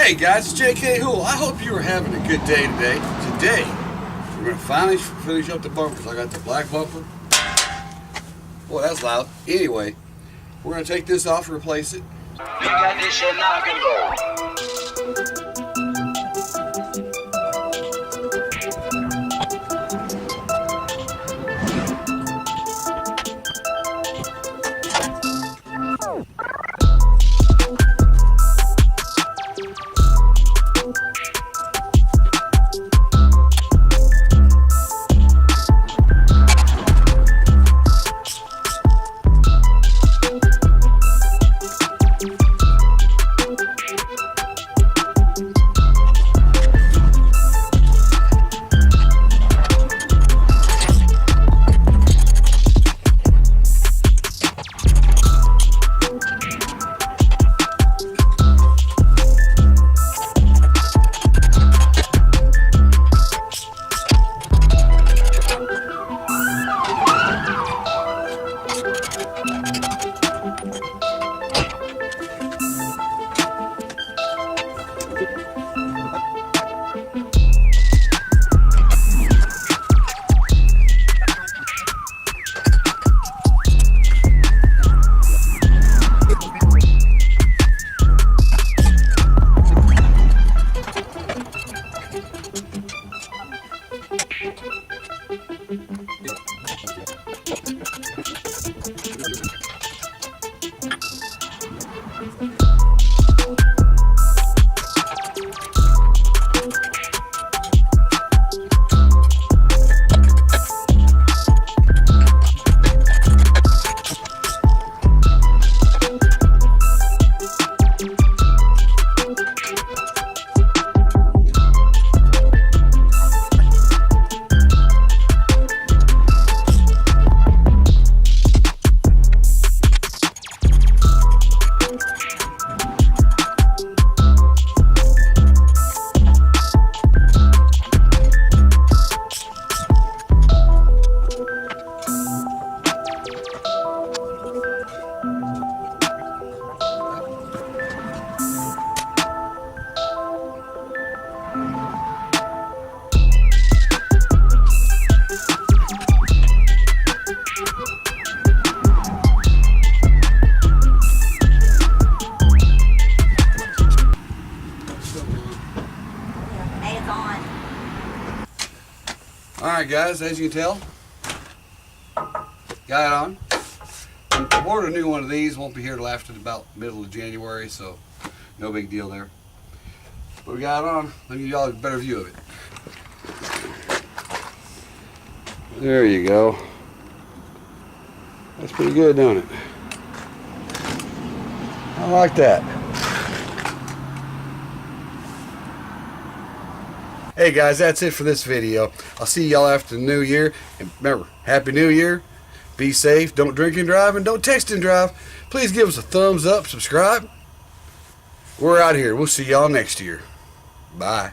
Hey guys, it's JK Hool. I hope you are having a good day today. Today, we're going to finally finish up the bumpers. I got the black bumper. Boy, that's loud. Anyway, we're going to take this off and replace it. Alright guys, as you can tell, got it on. I ordered a new one of these, won't be here till after about middle of January, so no big deal there. But we got it on, let me give y'all a better view of it. There you go. That's pretty good, don't it? I like that. Hey guys, that's it for this video. I'll see y'all after the new year. And remember, Happy New Year. Be safe. Don't drink and drive, and don't text and drive. Please give us a thumbs up, subscribe. We're out here. We'll see y'all next year. Bye.